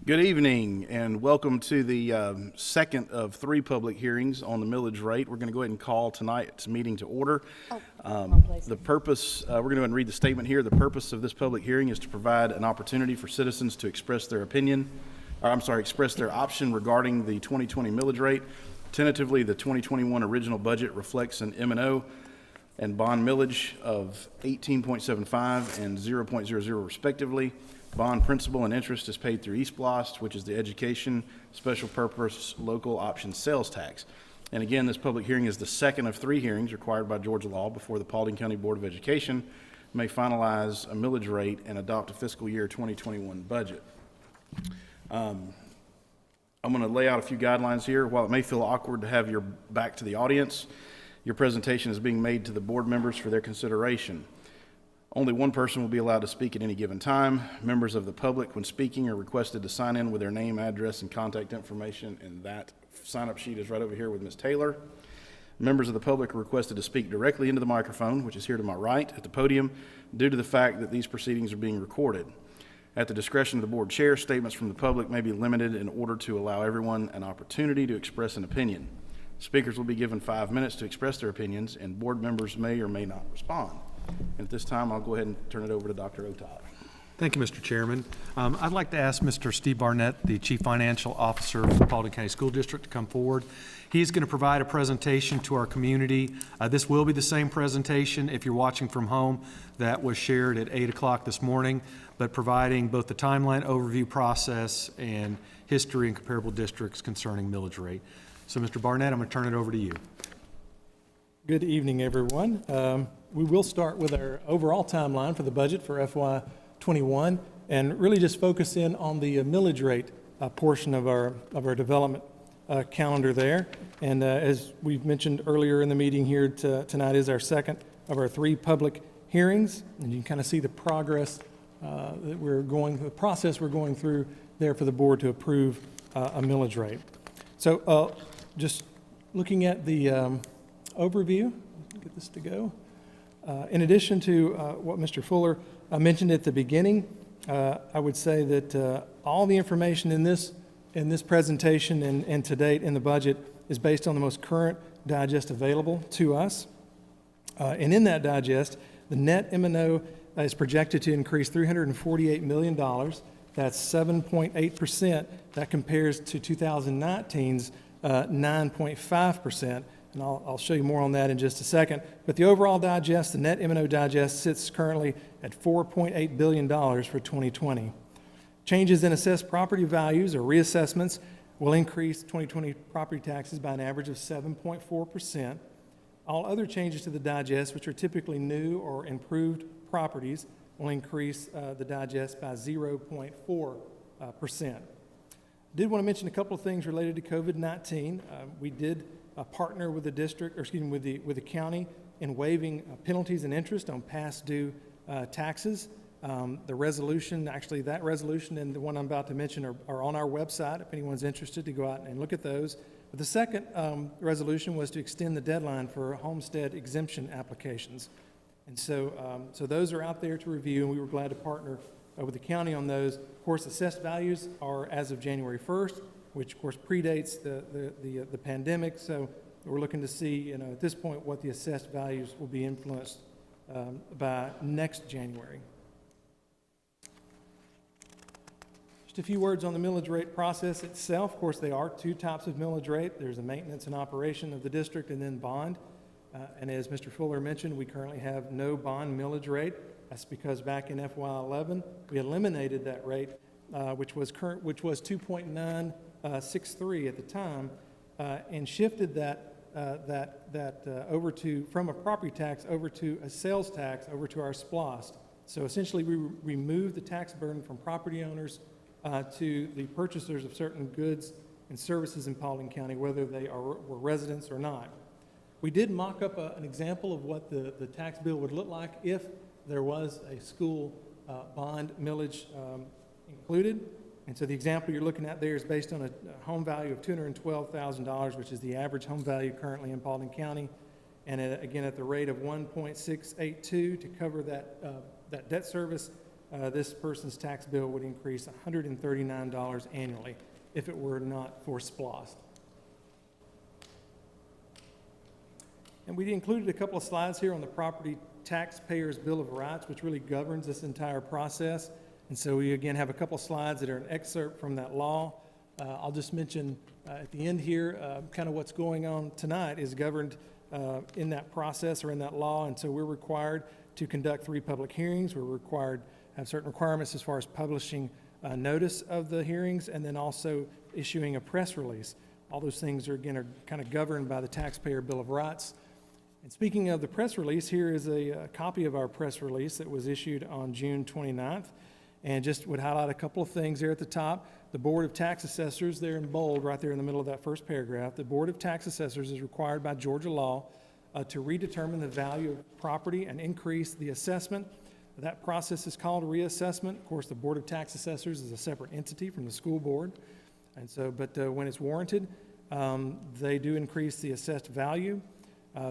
Good evening and welcome to the second of three public hearings on the millage rate. We're going to go ahead and call tonight's meeting to order. The purpose, we're going to go ahead and read the statement here. The purpose of this public hearing is to provide an opportunity for citizens to express their opinion, express their option regarding the 2020 millage rate. Tentatively, the 2021 original budget reflects an M&O and bond millage of 18.75 and 0.00 respectively. Bond principal and interest is paid through East Blast, which is the education special purpose local option sales tax. And again, this public hearing is the second of three hearings required by Georgia law before the Paulding County Board of Education may finalize a millage rate and adopt a fiscal year 2021 budget. I'm going to lay out a few guidelines here. While it may feel awkward to have your back to the audience, your presentation is being made to the board members for their consideration. Only one person will be allowed to speak at any given time. Members of the public, when speaking, are requested to sign in with their name, address, and contact information, and that sign-up sheet is right over here with Ms. Taylor. Members of the public are requested to speak directly into the microphone, which is here to my right at the podium, due to the fact that these proceedings are being recorded. At the discretion of the board chair, statements from the public may be limited in order to allow everyone an opportunity to express an opinion. Speakers will be given 5 minutes to express their opinions, and board members may or may not respond. And at this time, I'll go ahead and turn it over to Dr. Otod. Thank you, Mr. Chairman. I'd like to ask Mr. Steve Barnett, the Chief Financial Officer of the Paulding County School District, to come forward. He's going to provide a presentation to our community. This will be the same presentation, if you're watching from home, that was shared at 8 o'clock this morning, but providing both the timeline overview process and history and comparable districts concerning millage rate. So, Mr. Barnett, I'm going to turn it over to you. Good evening, everyone. We will start with our overall timeline for the budget for FY21 and really just focus in on the millage rate portion of our development calendar there. And as we've mentioned earlier in the meeting here, tonight is our second of our three public hearings, and you can kind of see the progress the process we're going through there for the board to approve a millage rate. So just looking at the overview, get this to go. In addition to what Mr. Fuller mentioned at the beginning, I would say that all the information in this presentation and to date in the budget is based on the most current digest available to us. And in that digest, the net M&O is projected to increase $348 million. That's 7.8%. That compares to 2019's 9.5%. And I'll show you more on that in just a second. But the overall digest, the net M&O digest, sits currently at $4.8 billion for 2020. Changes in assessed property values or reassessments will increase 2020 property taxes by an average of 7.4%. All other changes to the digest, which are typically new or improved properties, will increase the digest by 0.4%. Did want to mention a couple of things related to COVID-19. We did partner with the district, or excuse me, with the county in waiving penalties and interest on past due taxes. The resolution, actually that resolution and the one I'm about to mention are on our website if anyone's interested to go out and look at those. But the second resolution was to extend the deadline for homestead exemption applications. And so those are out there to review, and we were glad to partner with the county on those. Of course, assessed values are as of January 1st, which of course predates the pandemic. So we're looking to see, at this point, what the assessed values will be influenced by next January. Just a few words on the millage rate process itself. Of course, there are two types of millage rate. There's a maintenance and operation of the district, and then bond. And as Mr. Fuller mentioned, we currently have no bond millage rate. That's because back in FY11, we eliminated that rate, which was 2.963 at the time, and shifted that over from a property tax over to a sales tax over to our SPLOST. So essentially, we removed the tax burden from property owners to the purchasers of certain goods and services in Paulding County, whether they were residents or not. We did mock up an example of what the tax bill would look like if there was a school bond millage included. And so the example you're looking at there is based on a home value of $212,000, which is the average home value currently in Paulding County. And again, at the rate of 1.682 to cover that debt service, this person's tax bill would increase $139 annually if it were not for SPLOST. And we included a couple of slides here on the Property Taxpayers Bill of Rights, which really governs this entire process. And so we again have a couple of slides that are an excerpt from that law. I'll just mention at the end here, kind of what's going on tonight is governed in that process or in that law. And so we're required to conduct 3 public hearings. We're required to have certain requirements as far as publishing notice of the hearings and then also issuing a press release. All those things are kind of governed by the Taxpayer Bill of Rights. And speaking of the press release, here is a copy of our press release that was issued on June 29th. And just would highlight a couple of things there at the top. The Board of Tax Assessors, there in bold, right there in the middle of that first paragraph, the Board of Tax Assessors is required by Georgia law to redetermine the value of property and increase the assessment. That process is called reassessment. Of course, the Board of Tax Assessors is a separate entity from the school board. And so, but when it's warranted, they do increase the assessed value.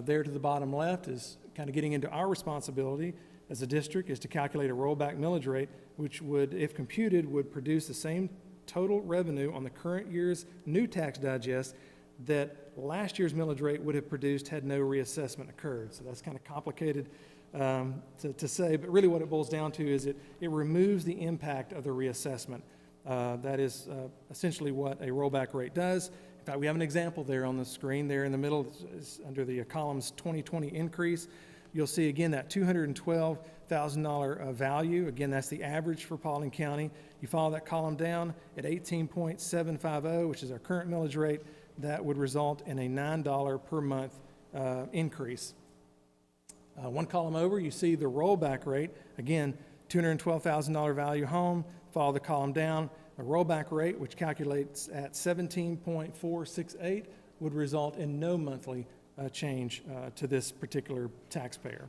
There to the bottom left is kind of getting into our responsibility as a district is to calculate a rollback millage rate, which would, if computed, would produce the same total revenue on the current year's new tax digest that last year's millage rate would have produced had no reassessment occurred. So that's kind of complicated to say, but really what it boils down to is it removes the impact of the reassessment. That is essentially what a rollback rate does. In fact, we have an example there on the screen there in the middle is under the columns 2020 increase. You'll see again that $212,000 value. Again, that's the average for Paulding County. You follow that column down at 18.750, which is our current millage rate. That would result in a $9 per month increase. One column over, you see the rollback rate. Again, $212,000 value home. Follow the column down. A rollback rate, which calculates at 17.468, would result in no monthly change to this particular taxpayer.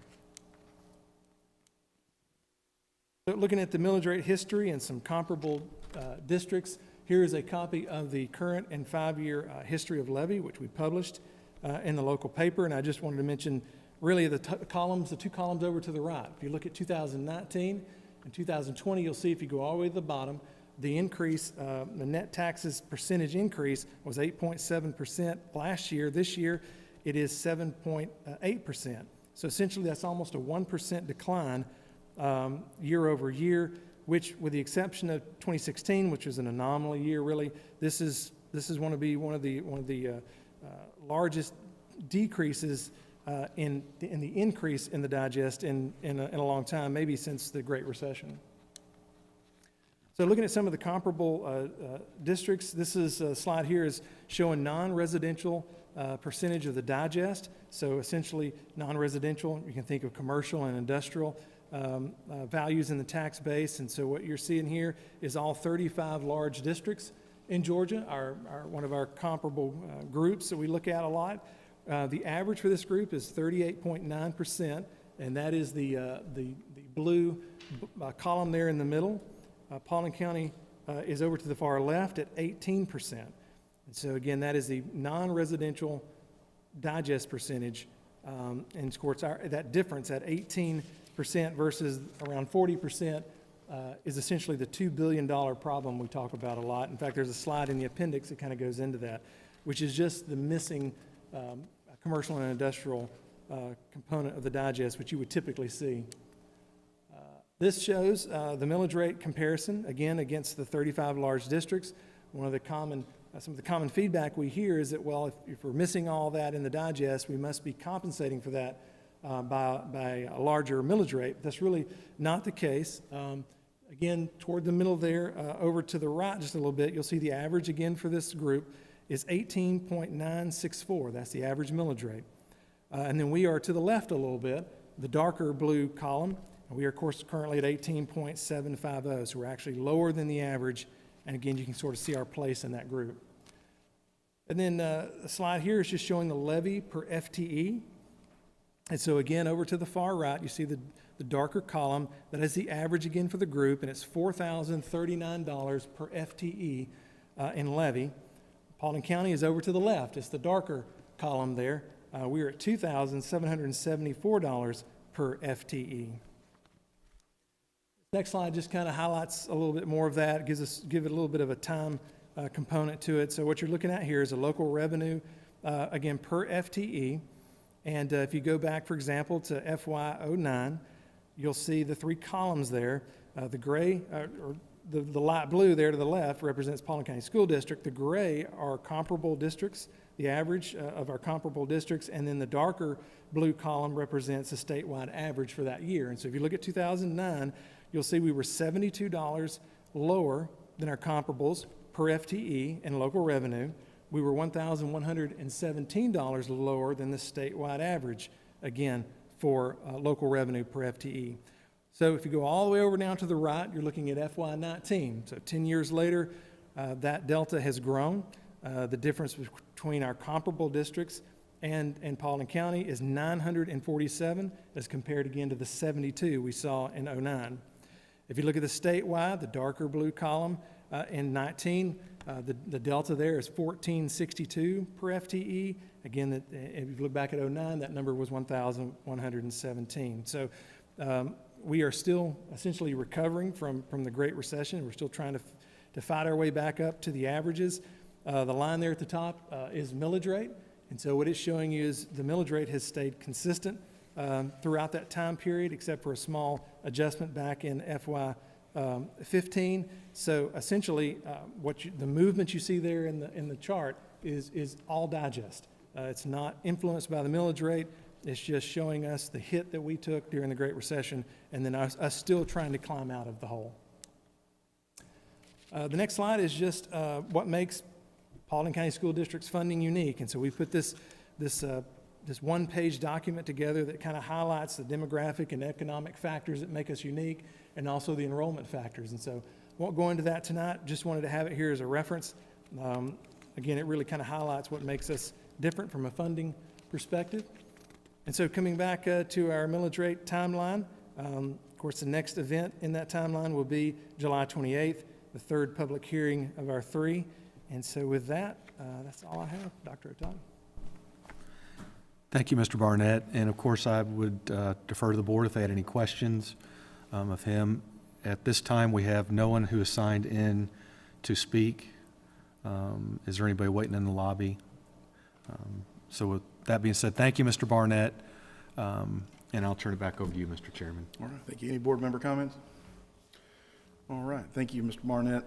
So looking at the millage rate history and some comparable districts, here is a copy of the current and 5-year history of levy, which we published in the local paper. And I just wanted to mention really the two columns over to the right. If you look at 2019 and 2020, you'll see if you go all the way to the bottom, the increase, the net taxes percentage increase was 8.7% last year. This year, it is 7.8%. So essentially, that's almost a 1% decline year over year, which, with the exception of 2016, which was an anomaly year, really, this is one of the largest decreases in the increase in the digest in a long time, maybe since the Great Recession. So looking at some of the comparable districts, this is a slide here is showing non-residential percentage of the digest. So essentially non-residential, you can think of commercial and industrial values in the tax base. And so what you're seeing here is all 35 large districts in Georgia are one of our comparable groups that we look at a lot. The average for this group is 38.9%, and that is the blue column there in the middle. Paulding County is over to the far left at 18%. And so again, that is the non-residential digest percentage. And of course, that difference at 18% versus around 40% is essentially the $2 billion problem we talk about a lot. In fact, there's a slide in the appendix that kind of goes into that, which is just the missing commercial and industrial component of the digest, which you would typically see. This shows the millage rate comparison, again, against the 35 large districts. One of the some of the common feedback we hear is that, well, if we're missing all that in the digest, we must be compensating for that by a larger millage rate. That's really not the case. Again, toward the middle there, over to the right just a little bit, you'll see the average again for this group is 18.964. That's the average millage rate. And then we are to the left a little bit, the darker blue column. We are, of course, currently at 18.750, so we're actually lower than the average. And again, you can sort of see our place in that group. And then the slide here is just showing the levy per FTE. And so again, over to the far right, you see the darker column. That is the average again for the group, and it's $4,039 per FTE in levy. Paulding County is over to the left. It's the darker column there. We are at $2,774 per FTE. Next slide just kind of highlights a little bit more of that, give it a little bit of a time component to it. So what you're looking at here is a local revenue, again, per FTE. And if you go back, for example, to FY09, you'll see the three columns there. The gray, or the light blue there to the left represents Paulding County School District. The gray are comparable districts, the average of our comparable districts, and then the darker blue column represents the statewide average for that year. And so if you look at 2009, you'll see we were $72 lower than our comparables per FTE in local revenue. We were $1,117 lower than the statewide average, again, for local revenue per FTE. So if you go all the way over now to the right, you're looking at FY19. So 10 years later, that delta has grown. The difference between our comparable districts and Paulding County is 947 as compared again to the 72 we saw in 09. If you look at the statewide, the darker blue column, in 19, the delta there is 1462 per FTE. Again, if you look back at 09, that number was 1,117. So we are still essentially recovering from the Great Recession. We're still trying to fight our way back up to the averages. The line there at the top is millage rate. And so what it's showing you is the millage rate has stayed consistent throughout that time period, except for a small adjustment back in FY15. So essentially, the movement you see there in the chart is all digest. It's not influenced by the millage rate. It's just showing us the hit that we took during the Great Recession, and then us still trying to climb out of the hole. The next slide is just what makes Paulding County School District's funding unique. And so we put this one-page document together that kind of highlights the demographic and economic factors that make us unique, and also the enrollment factors. And so won't go into that tonight, just wanted to have it here as a reference. Again, it really kind of highlights what makes us different from a funding perspective. And so coming back to our millage rate timeline, of course, the next event in that timeline will be July 28th, the third public hearing of our three. And so with that, that's all I have. Dr. Otani. Thank you, Mr. Barnett. And of course, I would defer to the board if they had any questions of him. At this time, we have no one who has signed in to speak. Is there anybody waiting in the lobby? So with that being said, thank you, Mr. Barnett. And I'll turn it back over to you, Mr. Chairman. All right, thank you. Any board member comments? All right, thank you, Mr. Barnett.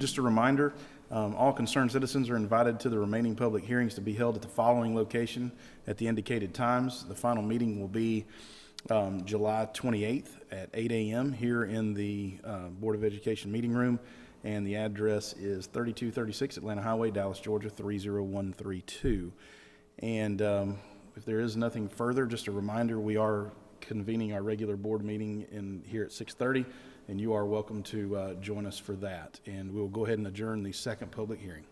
Just a reminder, all concerned citizens are invited to the remaining public hearings to be held at the following location at the indicated times. The final meeting will be July 28th at 8 a.m. here in the Board of Education meeting room, and the address is 3236 Atlanta Highway, Dallas, Georgia 30132. And if there is nothing further, just a reminder, we are convening our regular board meeting here at 6:30, and you are welcome to join us for that. And we'll go ahead and adjourn the second public hearing.